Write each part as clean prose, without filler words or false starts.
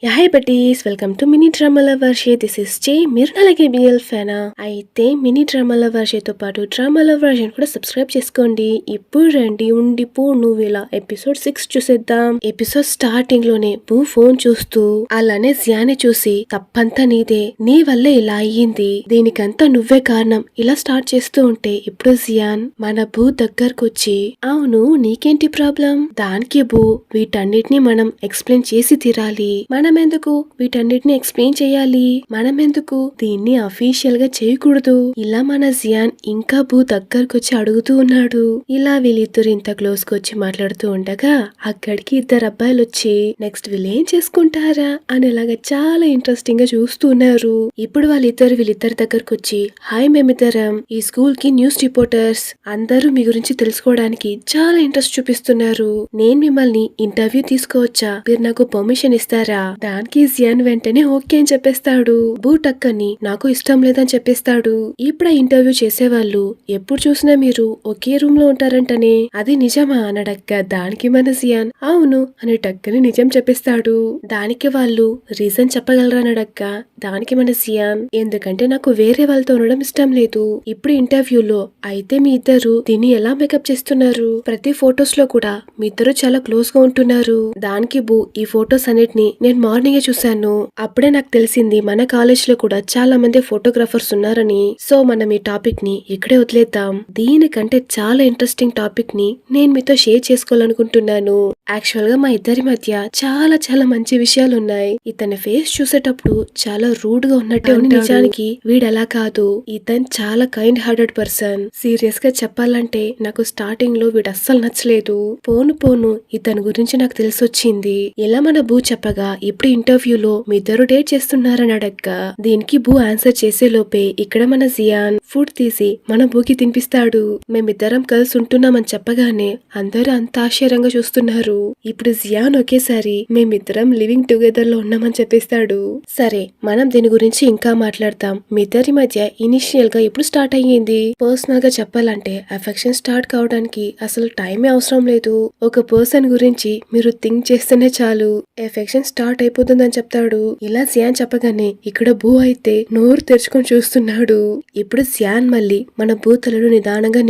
Hi buddies, welcome to mini డ్రామాల వర్షే. This is J. మీరు అలాగే బిఎల్ ఫ్యానా అయితే మినీ డ్రామాల వర్షేతో పాటు డ్రామాల వర్షన్ కూడా సబ్స్క్రైబ్ చేసుకోండి. ఇప్పుడు రండి ఉండిపో నువ్వేలా ఎపిసోడ్ 6 చూసేద్దాం. ఎపిసోడ్ స్టార్టింగ్ లోనే బూ ఫోన్ చూస్తూ అలానే జియాని చూసి తప్పంతా నీదే, నీ వల్లే ఇలా అయ్యింది, దీనికంతా నువ్వే కారణం ఇలా స్టార్ట్ చేస్తూ ఉంటే ఇప్పుడు జియాన్ మన బూ దగ్గరకొచ్చి అవును నీకేంటి ప్రాబ్లం, దానికి బూ వీటన్నిటిని మనం ఎక్స్ప్లెయిన్ చేసి తీరాలి, మనమెందుకు వీటన్నిటిని ఎక్స్ప్లెయిన్ చేయాలి, మనమెందుకు దీన్ని అఫీషియల్ గా చేయకూడదు, ఇలా మన జియాన్ ఇంకా బూ దగ్గరకొచ్చి అడుగుతూ ఉన్నాడు. ఇలా వీళ్ళిద్దరు ఇంత క్లోజ్ కొచ్చి మాట్లాడుతూ ఉండగా అక్కడికి ఇద్దరు అబ్బాయిలు వచ్చి నెక్స్ట్ వీళ్ళేం చేసుకుంటారా అనేలాగా చాలా ఇంట్రెస్టింగ్ గా చూస్తున్నారు. ఇప్పుడు వీళ్ళిద్దరి దగ్గరకు వచ్చి హాయ్, మేమిద్దరం ఈ స్కూల్ కి న్యూస్ రిపోర్టర్స్, అందరూ మీ గురించి తెలుసుకోవడానికి చాలా ఇంట్రెస్ట్ చూపిస్తున్నారు, నేను మిమ్మల్ని ఇంటర్వ్యూ తీసుకోవచ్చా, మీరు నాకు పర్మిషన్ ఇస్తారా. దానికి జియాన్ వెంటనే ఓకే అని చెప్పేస్తాడు. బూ టక్కని నాకు ఇష్టం లేదని చెప్పేస్తాడు. ఇప్పుడు ఆ ఇంటర్వ్యూ చేసేవాళ్ళు ఎప్పుడు చూసినా మీరు ఒకే రూమ్ లో ఉంటారంటనే, అది నిజమా అనడక్క దానికి మన జియాన్ అవును అని టక్కని నిజం చెప్పేస్తాడు. దానికి వాళ్ళు రీజన్ చెప్పగలరా అనడక్క దానికి మన జియాన్ ఎందుకంటే నాకు వేరే వాళ్ళతో ఉండడం ఇష్టం లేదు. ఇప్పుడు ఇంటర్వ్యూలో అయితే మీ ఇద్దరు దీన్ని ఎలా మేకప్ చేస్తున్నారు, ప్రతి ఫొటోస్ లో కూడా మీ ఇద్దరు చాలా క్లోజ్ గా ఉంటున్నారు. దానికి బూ ఈ ఫొటోస్ అన్నిటిని నేను మార్నింగే చూశాను, అప్పుడే నాకు తెలిసింది మన కాలేజ్ లో కూడా చాలా మంది ఫోటోగ్రాఫర్స్ ఉన్నారని, సో మనం ఈ టాపిక్ ని ఇక్కడే వదిలేద్దాం, దీనికంటే చాలా ఇంట్రెస్టింగ్ టాపిక్ ని నేను మీతో షేర్ చేసుకోవాలనుకుంటున్నాను. యాక్చువల్ గా మా ఇద్దరి మధ్య చాలా చాలా మంచి విషయాలు ఉన్నాయి, ఇతని ఫేస్ చూసేటప్పుడు చాలా రూడ్ గా ఉన్నట్టే ఉంది, నిజానికి వీడలా కాదు, ఇతను చాలా కైండ్ హార్టెడ్ పర్సన్. సీరియస్ గా చెప్పాలంటే నాకు స్టార్టింగ్ లో వీడు అస్సలు నచ్చలేదు, పోను పోను ఇతని గురించి నాకు తెలిసొచ్చింది. ఇలా మన బూ చెప్పగా ఇప్పుడు ఇంటర్వ్యూలో మీ ఇద్దరు డేట్ చేస్తున్నారని అడగ్గా దీనికి బూ ఆన్సర్ చేసే లోపే ఇక్కడ మన జియాన్ ఫుడ్ తీసి మన బూకి తినిపిస్తాడు. మేమిద్దరం కలిసి ఉంటున్నామని చెప్పగానే అందరూ అంత ఆశ్చర్యంగా చూస్తున్నారు. ఇప్పుడు జియాన్ ఒకేసారి మేమిద్దరం లివింగ్ టుగెదర్ లో ఉన్నామని చెప్పేస్తాడు. సరే మనం దీని గురించి ఇంకా మాట్లాడతాం, మీ ఇద్దరి మధ్య ఇనిషియల్ గా ఎప్పుడు స్టార్ట్ అయ్యింది, పర్సనల్ గా చెప్పాలంటే అఫెక్షన్ స్టార్ట్ కావడానికి అసలు టైమే అవసరం లేదు, ఒక పర్సన్ గురించి మీరు థింక్ చేస్తేనే చాలు ఎఫెక్షన్ స్టార్ట్ అయిపోతుందని చెప్తాడు. ఇలా జియాన్ చెప్పగానే ఇక్కడ బూ అయితే నోరు తెరుచుకొని చూస్తున్నాడు. ఇప్పుడు జియాన్ మళ్ళీ మన బూ తలను నిదానంగా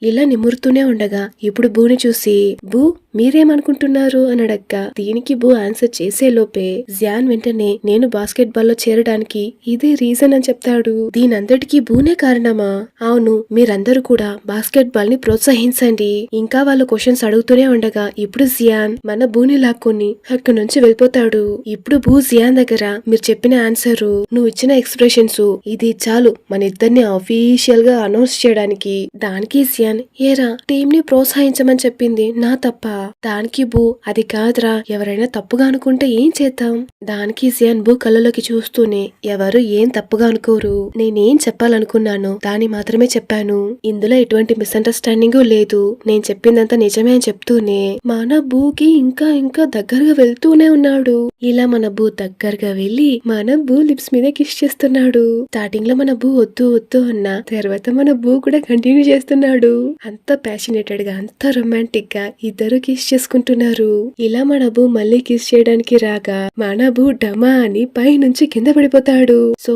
ఇలా నిమురుతూనే ఉండగా ఇప్పుడు బూని చూసి బూ మీరేమనుకుంటున్నారు అని అడగ్గా దీనికి బూ ఆన్సర్ చేసే లోపే జియాన్ వెంటనే నేను బాస్కెట్ బాల్ లో చేరడానికి ఇదే రీజన్ అని చెప్తాడు. దీనంతటికీ బూనే కారణమా, అవును మీరందరూ కూడా బాస్కెట్ బాల్ ని ప్రోత్సహించండి. ఇంకా వాళ్ళు క్వశ్చన్స్ అడుగుతూనే ఉండగా ఇప్పుడు జియాన్ మన బూని లాక్కొని అక్కడి నుంచి వెళ్ళిపోతాడు. ఇప్పుడు బూ జియాన్ దగ్గర మీరు చెప్పిన ఆన్సర్, నువ్వు ఇచ్చిన ఎక్స్ప్రెషన్స్ ఇది చాలు మన ఇద్దరిని అఫీషియల్ గా అనౌన్స్ చేయడానికి. దానికి జియాన్ ఏరా టీం ని ప్రోత్సహించమని చెప్పింది నా తప్ప, దానికి బూ అది కాదురా ఎవరైనా తప్పుగా అనుకుంటే ఏం చేద్దాం. దానికి జియాన్ బూ కళ్ళలోకి చూస్తూనే ఎవరు ఏం తప్పుగా అనుకోరు, నేనేం చెప్పాలనుకున్నాను దాన్ని మాత్రమే చెప్పాను, ఇందులో ఎటువంటి మిస్అండర్స్టాండింగ్ లేదు, నేను చెప్పిందంతా నిజమే అని చెప్తూనే మన బూకి ఇంకా ఇంకా దగ్గరగా వెళ్తూనే ఉన్నాడు. ఇలా మన బూ దగ్గరగా వెళ్లి మన బూ లిప్స్ మీద కిస్ చేస్తున్నాడు. స్టార్టింగ్ లో మన బూ వద్దు వద్దు అన్న తర్వాత మన బూ కూడా కంటిన్యూ చేస్తున్నాడు. అంత ప్యాషనేటెడ్ గా అంత రొమాంటిక్ గా ఇద్దరు కిస్ చేసుకుంటున్నారు. ఇలా మన బూ మళ్ళీ కిస్ చేయడానికి రాగా మన బూ డమా అని పై నుంచి కింద పడిపోతాడు. సో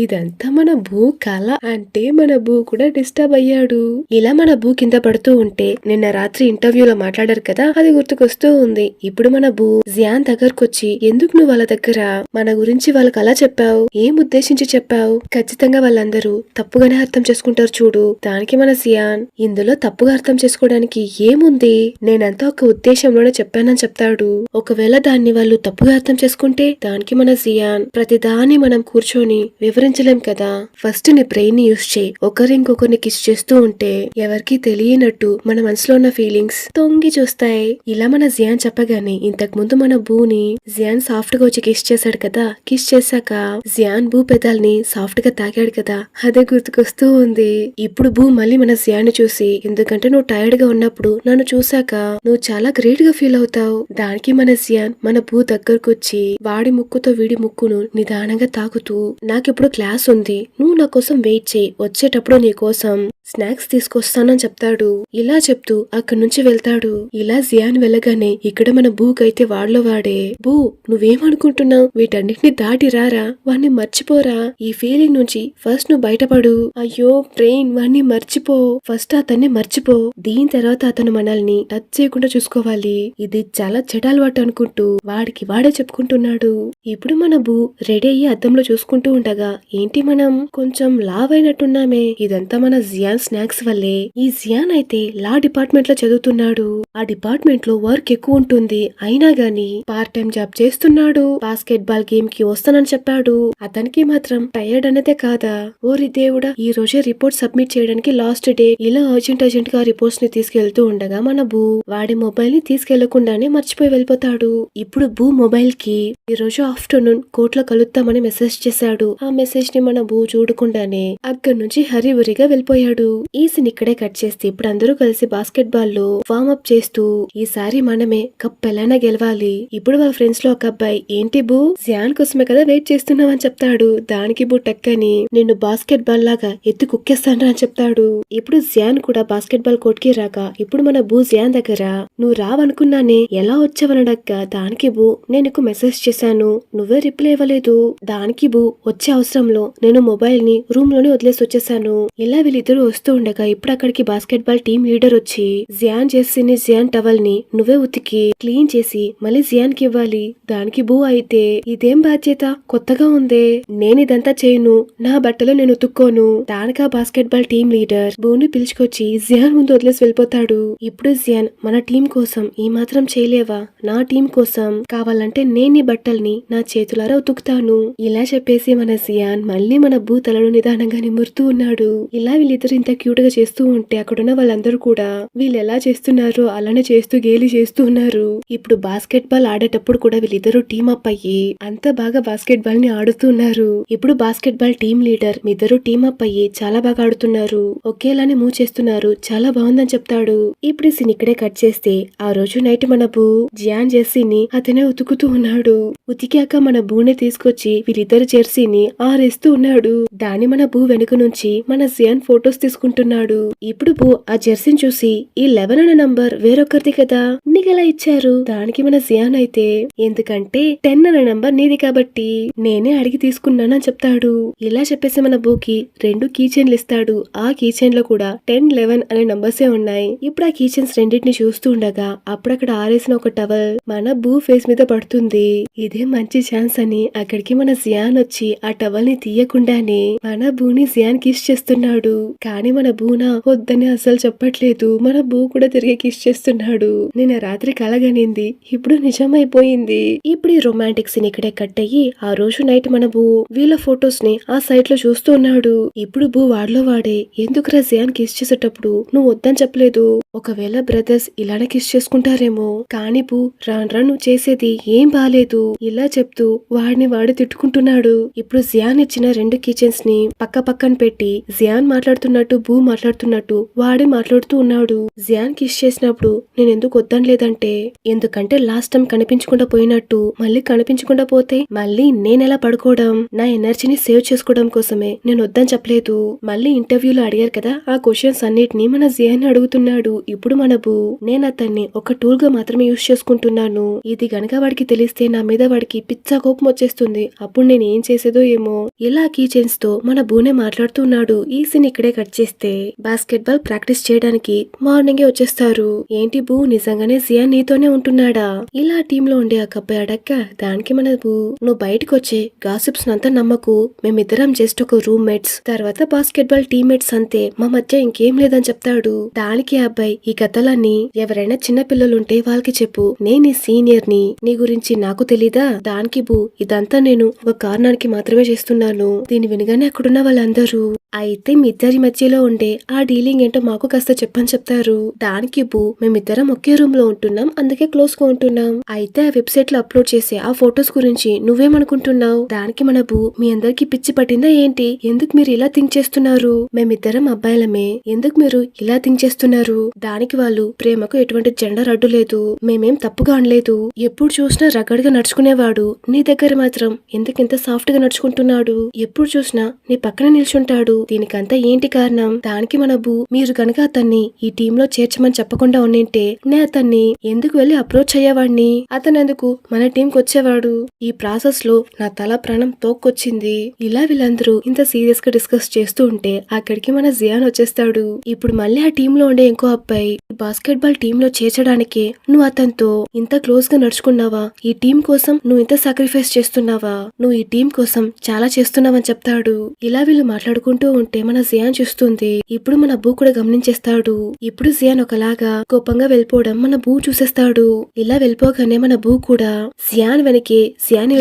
ఇదంతా మన బూ కళ అంటే మన బూ కూడా డిస్టర్బ్ అయ్యాడు. ఇలా మన బూ కింద పడుతూ ఉంటే నిన్న రాత్రి ఇంటర్వ్యూలో మాట్లాడారు కదా అది గుర్తుకొస్తూ ఉంది. ఇప్పుడు మన బూ జియాన్ దగ్గరకొచ్చి ఎందుకు నువ్వు వాళ్ళ దగ్గర మన గురించి వాళ్ళకి అలా చెప్పావు, ఏం ఉద్దేశించి చెప్పావు, ఖచ్చితంగా వాళ్ళందరూ తప్పుగానే అర్థం చేసుకుంటారు చూడు. దానికి మన జియాన్ ఇందులో తప్పుగా అర్థం చేసుకోవడానికి ఏముంది, నేనంతా ఒక ఉద్దేశంలోనే చెప్పానని చెప్తాడు. ఒకవేళ దాన్ని వాళ్ళు తప్పుగా అర్థం చేసుకుంటే దానికి మన జియాన్ ప్రతిదాన్ని మనం కూర్చొని వివరించలేం కదా, ఫస్ట్ నీ బ్రెయిన్ ని యూస్ చేయి, ఒకరింకొకరిని కిస్ చేస్తూ ఉంటే ఎవరికి తెలియనట్టు మన మనసులో ఉన్న ఫీలింగ్స్ తొంగి చూస్తాయి. ఇలా మన జియాన్ చెప్పగానే ఇంతకు ముందు మన బూని జియాన్ సాఫ్ట్ గా వచ్చి కిస్ చేశాడు కదా, కిస్ చేశాక జియాన్ బూ పెదాల్ని సాఫ్ట్ గా తాగాడు కదా, అదే గుర్తుకొస్తూ ఉంది. ఇప్పుడు బూ మళ్ళీ మన జియాన్ చూసి ఎందుకంటే నువ్వు టైర్డ్ గా ఉన్నప్పుడు నన్ను చూసాక నువ్వు చాలా గ్రేట్ గా ఫీల్ అవుతావు. దానికి మన జియాన్ మన బూ దగ్గరకు వచ్చి వాడి ముక్కుతో వీడి ముక్కును నిదానంగా తాకుతూ నాకిప్పుడు క్లాస్ ఉంది, నువ్వు నా కోసం వెయిట్ చేయి, వచ్చేటప్పుడు నీ కోసం స్నాక్స్ తీసుకొస్తానని చెప్తాడు. ఇలా చెప్తూ అక్కడి నుంచి వెళ్తాడు. ఇలా జియాన్ వెళ్ళగానే ఇక్కడ మన బూకైతే వాడిలో వాడే, బూ నువ్వేమనుకుంటున్నావు, వీటన్నిటిని దాటి రారా, వాణ్ణి మర్చిపోరా, ఈ ఫీలింగ్ నుంచి ఫస్ట్ నువ్వు బయటపడు, అయ్యో బ్రెయిన్ వాణ్ణి మర్చిపో, ఫస్ట్ అతన్ని మర్చిపో, దీని తర్వాత అతను మనల్ని టచ్ చేయకుండా చూసుకోవాలి, ఇది చాలా చెడ్డ అలవాటు అనుకుంటూ వాడికి వాడే చెప్పుకుంటున్నాడు. ఇప్పుడు మన బూ రెడీ అయ్యి అద్దంలో చూసుకుంటూ ఉండగా, ఏంటి మనం కొంచెం లావ్ అయినట్టున్నామే, ఇదంతా మన జియాన్ స్నాక్స్ వల్లే. ఈ జియాన్ అయితే లా డిపార్ట్మెంట్ లో చదువుతున్నాడు. ఆ డిపార్ట్మెంట్ లో వర్క్ ఎక్కువ ఉంటుంది, అయినా గాని పార్ట్ టైం జాబ్ చేస్తున్నాడు. బాస్కెట్ బాల్ గేమ్ కి వస్తానని చెప్పాడు. అతనికి మాత్రం టైర్డ్ అనేదే కాదా, ఓరి దేవుడా, ఈ రోజే రిపోర్ట్ సబ్మిట్ చేయడానికి లాస్ట్ డే. ఇలా అర్జెంట్ గా రిపోర్ట్స్ ని తీసుకెళ్తూ ఉండగా మన బూ వాడి మొబైల్ ని తీసుకెళ్లకుండానే మర్చిపోయి వెళ్ళిపోతాడు. ఇప్పుడు బూ మొబైల్ కి ఈ రోజు ఆఫ్టర్నూన్ కోర్టులో కలుద్దామని మెసేజ్ చేశాడు. ఆ మెసేజ్ ని మన బూ చూడకుండానే అక్కడి నుంచి హరివరిగా వెళ్ళిపోయాడు. ఈ సీన్ ఇక్కడే కట్ చేస్తే ఇప్పుడు అందరూ కలిసి బాస్కెట్ బాల్ లో వార్మ్ అప్ చేస్తూ, ఈసారి మనమే కప్ ఎలానా గెలవాలి. ఇప్పుడు వాళ్ళ ఫ్రెండ్స్ లో ఒక అబ్బాయి, ఏంటి బూ జియాన్ కోసమే కదా వెయిట్ చేస్తున్నావని చెప్తాడు. దానికి బూ టక్కని, నిన్ను బాస్కెట్ బాల్ లాగా ఎత్తి కుక్కేస్తాను అని చెప్తాడు. ఇప్పుడు జియాన్ కూడా బాస్కెట్ బాల్ కోర్ట్ కి రాక ఇప్పుడు మన బూ జియాన్ దగ్గర, నువ్వు రావనుకున్నానే ఎలా వచ్చావనడక్క, దానికి బూ నేను నీకు మెసేజ్ చేశాను, నువ్వే రిప్లై ఇవ్వలేదు. దానికి బూ వచ్చే అవసరంలో నేను మొబైల్ ని రూమ్ లోనే వదిలేసి వచ్చేసాను. ఇలా వీళ్ళిద్దరూ వస్తూ ఉండగా ఇప్పుడు అక్కడికి బాస్కెట్ బాల్ టీమ్ లీడర్ వచ్చి, జియాన్ జెర్సీని జియాన్ టవల్ ని నువ్వే ఉతికి క్లీన్ చేసి మళ్ళీ జియాన్ కి ఇవ్వాలి. దానికి బూ అయితే, ఇదేం బాధ్యత కొత్తగా ఉందే, నేనిదంతా చేయను, నా బట్టలు నేను ఉతుక్కోను. దానికా బాస్కెట్ బాల్ టీమ్ లీడర్ బూని పిలుచుకొచ్చి జియాన్ ముందు వదిలేసి వెళ్ళిపోతాడు. ఇప్పుడు జియాన్, మన టీం కోసం ఈ మాత్రం చేయలేవా, నా టీం కోసం కావాలంటే నేను నీ బట్టల్ని నా చేతులారా ఉతుకుతాను. ఇలా చెప్పేసి మన జియాన్ మళ్ళీ మన బూ తలను నిదానంగా నిమురుతూ ఉన్నాడు. ఇలా వీళ్ళిద్దరు ఇంత క్యూట్ గా చేస్తూ ఉంటే అక్కడున్న వాళ్ళందరూ కూడా వీళ్ళు ఎలా చేస్తున్నారో అలానే చేస్తూ గేలి చేస్తూ ఉన్నారు. ఇప్పుడు బాస్కెట్ బాల్ ఆడేటప్పుడు కూడా వీళ్ళిద్దరూ టీమ్ అప్ అయ్యి అంత బాగా బాస్కెట్ బాల్ ని ఆడుతున్నారు. ఇప్పుడు బాస్కెట్ బాల్ టీమ్ లీడర్ మీ ఇద్దరు టీమ్ అప్ అయ్యి చాలా బాగా ఆడుతున్నారు, ఒకేలానే మూవ్ చేస్తున్నారు, చాలా బాగుందని చెప్తాడు. ఇప్పుడు ఈ సీన్ ఇక్కడే కట్ చేస్తే ఆ రోజు నైట్ మన బూ జియాన్ జెర్సీని అతనే ఉతుకుతూ ఉన్నాడు. ఉతికాక మన బూనే తీసుకొచ్చి వీళ్ళిద్దరు జెర్సీని ఆరేస్తూ ఉన్నాడు. దాని మన బూ వెనుక నుంచి మన జియాన్ ఫొటోస్ తీసుకుంటున్నాడు. ఇప్పుడు బూ ఆ జెర్సీని చూసి, ఈ 11 అనే నంబర్ వేరొకరిది కదా, నీకెలా ఇచ్చారు. దానికి మన జియాన్ అయితే, ఎందుకంటే 10 అనే నంబర్ నీది కాబట్టి నేనే అడిగి తీసుకున్నానని చెప్తాడు. ఇలా చెప్పేసి మన బూకి 2 కీ చైన్లు ఇస్తాడు. ఆ కీ చైన్ లో కూడా 10, 11 అనే నంబర్సే ఉన్నాయి. ఇప్పుడు ఆ కీ చైన్స్ రెండింటిని చూస్తూ ఉండగా అప్పుడక్కడ ఆరేసిన ఒక టవల్ మన బూ ఫేస్ మీద పడుతుంది. ఇదే మంచి ఛాన్స్ అని అక్కడికి మన జియాన్ వచ్చి ఆ టవల్ ని తీయకుండానే మన బూని జియాన్ కిస్ చేస్తున్నాడు. కానీ మన బూనా వద్దని అసలు చెప్పట్లేదు. మన బూ కూడా తిరిగి కిస్ చేస్తున్నాడు. నిన్న రాత్రి కలగనింది ఇప్పుడు నిజమైపోయింది. ఇప్పుడు ఈ రొమాంటిక్ సీన్ ఇక్కడే కట్ అయ్యి ఆ రోజు నైట్ మన బూ వీళ్ళ ఫొటోస్ ని ఆ సైట్ లో చూస్తూ ఉన్నాడు. ఇప్పుడు బూ వాడిలో వాడే, ఎందుకురా జియాన్ కిస్ చేసేటప్పుడు నువ్వు వద్దని చెప్పలేదు, ఒకవేళ బ్రదర్స్ ఇలానే కిస్ చేసుకుంటారేమో, కానీ బూ రాను నువ్వు చేసేది ఏం బాలేదు, ఇలా చెప్తూ వాడిని వాడు తిట్టుకుంటున్నాడు. ఇప్పుడు జియాన్ ఇచ్చిన 2 కిచెన్స్ ని పక్క పక్కన పెట్టి జియాన్ మాట్లాడుతున్నట్టు బూ మాట్లాడుతున్నట్టు వాడే మాట్లాడుతూ ఉన్నాడు. జియాన్ కిస్ చేసినప్పుడు నేను ఎందుకు వద్దనలేదంటే, ఎందుకంటే లాస్ట్ టైం కనిపించకుండా పోయినట్టు మళ్ళీ కనిపించకుండా పోతే మళ్ళీ నేనెలా పడుకోవడం, నా ఎనర్జీని సేవ్ చేసుకోవడం కోసమే నేను వద్దని చెప్పలేదు. మళ్ళీ ఇంటర్వ్యూలో అడిగారు కదా ఆ క్వశ్చన్స్ అన్నిటిని మన జియాన్ అడుగుతున్నాడు. ఇప్పుడు మన బూ, నేను అతన్ని ఒక టూల్ గా మాత్రమే యూజ్ చేసుకుంటున్నాను, ఇది గనక వాడికి తెలిస్తే నా మీద వాడికి పిచ్చ కోపం వచ్చేస్తుంది, అప్పుడు నేను ఏం చేసేదో ఏమో. ఇలా కీ చైన్స్ తో మన బూనే మాట్లాడుతున్నాడు. ఈ సీన్ ఇక్కడే కట్ చేస్తే బాస్కెట్ బాల్ ప్రాక్టీస్ చేయడానికి మార్నింగే వచ్చేస్తారు. ఏంటి బూ నిజంగానే జియాన్ నీతోనే ఉంటున్నాడా, ఇలా టీమ్ లో ఉండే ఆ కబ్బాయి అడక్క, దానికి మన బూ, నువ్వు బయటకు వచ్చే గాసిప్స్ అంతా నమ్మకు, మేమిద్దరం జస్ట్ ఒక రూమ్మేట్స్, తర్వాత బాస్కెట్ బాల్ టీమ్మేట్స్ అంతే, మా మధ్య ఇంకేం లేదని చెప్తాడు. దానికి ఆ అబ్బాయి, ఈ కథలన్నీ ఎవరైనా చిన్న పిల్లలుంటే వాళ్ళకి చెప్పు, నేను సీనియర్ ని, నీ గురించి నాకు తెలీదా. దానికి బూ, ఇదంతా నేను ఒక కారణానికి మాత్రమే చేస్తున్నాను. దీన్ని వినగానే అక్కడున్న వాళ్ళందరూ, అయితే మీ ఇద్దరి మధ్యలో ఉండే ఆ డీలింగ్ ఏంటో మాకు కాస్త చెప్పని చెప్తారు. దానికి బూ, మేమిద్దరం ఒకే రూమ్ లో ఉంటున్నాం, అందుకే క్లోజ్ గా ఉంటున్నాం. అయితే ఆ వెబ్సైట్ లో అప్లోడ్ చేసే ఆ ఫొటోస్ గురించి నువ్వేమనుకుంటున్నావు. దానికి మన బూ, మీ అందరికి పిచ్చి పట్టిందా ఏంటి, ఎందుకు మీరు ఇలా థింక్ చేస్తున్నారు, మేమిద్దరం అబ్బాయిలమే, ఎందుకు మీరు ఇలా థింక్ చేస్తున్నారు. దానికి వాళ్ళు, ప్రేమకు ఎటువంటి జెండర్ అడ్డు లేదు, మేమేం తప్పుగా అనలేదు, ఎప్పుడు చూసినా రగడ్గా నడుచుకునేవాడు, నీ దగ్గర మాత్రం ఎందుకింత సాఫ్ట్ గా నడుచుకుంటున్నాడు, ఎప్పుడు చూసినా నీ పక్కన నిల్చుంటాడు, దీనికంతా ఏంటి కారణం? దానికి మన బూ మీరు కనుక అతన్ని ఈ టీంలో చేర్చమని చెప్పకుండా ఉండింటే నే అతన్ని ఎందుకు వెళ్లి అప్రోచ్ అయ్యేవాడిని, అతనెందుకు మన టీంకి వచ్చేవాడు? ఈ ప్రాసెస్ లో నా తల ప్రాణం తోక్కొచ్చింది. ఇలా వీళ్ళందరూ ఇంత సీరియస్ గా డిస్కస్ చేస్తూ ఉంటే అక్కడికి మన జియాన్ వచ్చేస్తాడు. ఇప్పుడు మళ్ళీ ఆ టీంలో ఉండే ఇంకో అబ్బాయి బాస్కెట్ బాల్ టీమ్ లో చేర్చడానికి నువ్వు అతనితో ఇంత క్లోజ్ గా నడుచుకున్నావా? ఈ టీం కోసం నువ్వు ఇంత సాక్రిఫైస్ చేస్తున్నావా? నువ్వు ఈ టీం కోసం చాలా చేస్తున్నావని చెప్తాడు. ఇలా వీళ్ళు మాట్లాడుకుంటూ ఉంటే మన జియాన్ చూస్తుంది. ఇప్పుడు మన బూ కూడా గమనించేస్తాడు. ఇప్పుడు జియాన్ ఒకలాగా కోపంగా వెళ్ళిపోవడం మన బూ చూసేస్తాడు. ఇలా వెళ్ళిపోగానే మన బూ కూడా జియాన్ వెనకే జియాన్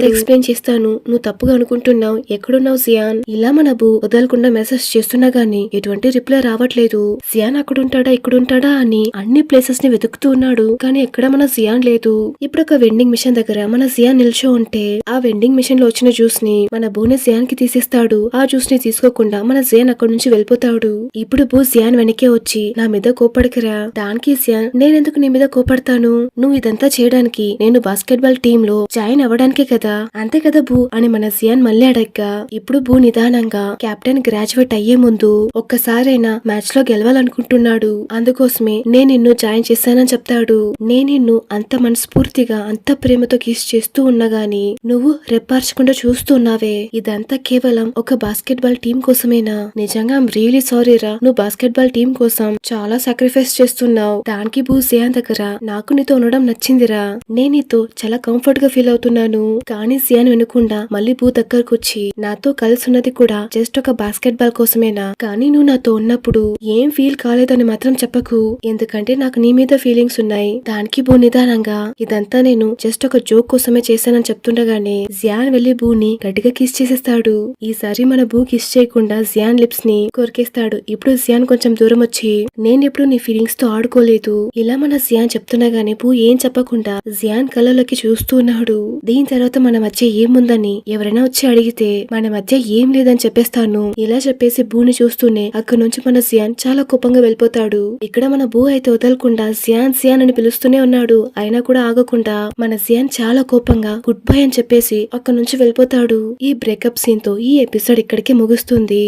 ఎక్స్ప్లెయిన్ చేస్తాను, నువ్వు తప్పుగా అనుకుంటున్నావు, ఎక్కడున్నావు జియాన్? ఇలా మన బూ వదలకుండా మెసేజ్ చేస్తున్నా గానీ ఎటువంటి రిప్లై రావట్లేదు. జియాన్ అక్కడుంటాడా ఇక్కడుంటాడా అని అన్ని ప్లేసెస్ ని వెతుకుతూ ఉన్నాడు, కానీ ఎక్కడ మన జియాన్ లేదు. ఇప్పుడు ఒక వెండింగ్ మిషన్ దగ్గర మన జియాన్ నిల్చో ఉంటే ఆ వెండింగ్ మిషన్ లో వచ్చిన జ్యూస్ ని మన బూని జియాన్ కి తీసిస్తాడు. ఆ జ్యూస్ ని తీసుకోకుండా మన జియాన్ అక్కడి నుంచి వెళ్ళిపోతాడు. ఇప్పుడు బూ జియాన్ వెనకే వచ్చి నా మీద కోపడకరా. దానికి జియాన్ నేనెందుకు నీ మీద కోపడతాను? నువ్వు ఇదంతా చేయడానికి నేను బాస్కెట్ బాల్ టీమ్ లో జాయిన్ అవ్వడానికే కదా, అంతే కదా బూ అని మన జియాన్ మళ్ళీ అడగ్గా ఇప్పుడు బూ నిదానంగా కెప్టెన్ గ్రాడ్యుయేట్ అయ్యే ముందు ఒక్కసారైనా మ్యాచ్ లో గెలవాలనుకుంటున్నాడు, అందుకోసమే నేను నిన్ను జాయిన్ చేశానని చెప్తాడు. నేను నిన్ను అంత మనస్ఫూర్తిగా అంత ప్రేమతో కిస్ చేస్తూ ఉన్నా గానీ నువ్వు రెప్పార్చకుండా చూస్తూ ఉన్నావే, ఇదంతా కేవలం ఒక బాస్కెట్ బాల్ టీం కోసమేనా? నిజంగా ఐమ్ రియలీ సారీ రా, నువ్వు బాస్కెట్ బాల్ టీం కోసం చాలా సాక్రిఫైస్ చేస్తున్నావు. దానికి బూ జియాన్ దగ్గర నాకు నీతో ఉండడం నచ్చిందిరా, నేను నీతో చాలా కంఫర్ట్ గా ఫీల్ అవుతున్నాను. కానీ జియాన్ వినకుండా మళ్ళీ బూ దగ్గరకు వచ్చి నాతో కలిసి ఉన్నది కూడా జస్ట్ ఒక బాస్కెట్ బాల్ కోసమేనా, కానీ నువ్వు నాతో ఉన్నప్పుడు ఏం ఫీల్ కాలేదని మాత్రం చెప్పకు, ఎందుకంటే నాకు నీ మీద ఫీలింగ్స్ ఉన్నాయి. దానికి బూ నిదానంగా ఇదంతా నేను జస్ట్ ఒక జోక్ కోసమే చేశానని చెప్తుండగానే జియాన్ వెళ్లి బూని గట్టిగా కిస్ చేసేస్తాడు. ఈసారి మన బూ కిస్ చేయకుండా జియాన్ లిప్స్ ని కొరికేస్తాడు. ఇప్పుడు జియాన్ కొంచెం దూరం వచ్చి నేనెప్పుడు నీ ఫీలింగ్స్ తో ఆడుకోలేదు ఇలా మన జియాన్ చెప్తున్నా గానీ బూ ఏం చెప్పకుండా జియాన్ కళ్ళలోకి చూస్తూ ఉన్నాడు. దీని తర్వాత మన మధ్య ఏముందని ఎవరైనా వచ్చి అడిగితే మన మధ్య ఏం లేదని చెప్పేస్తాను ఇలా చెప్పేసి బూని చూస్తూనే అక్కడి నుంచి మన జియాన్ చాలా కోపంగా వెళ్ళిపోతాడు. ఇక్కడ మన బూ అయితే వదలకుండా జియాన్ జియాన్ అని పిలుస్తూనే ఉన్నాడు, అయినా కూడా ఆగకుండా మన జియాన్ చాలా కోపంగా గుడ్ బై అని చెప్పేసి అక్కడి నుంచి వెళ్ళిపోతాడు. ఈ బ్రేకప్ సీన్ తో ఈ ఎపిసోడ్ ఇక్కడికి ముగుస్తుంది.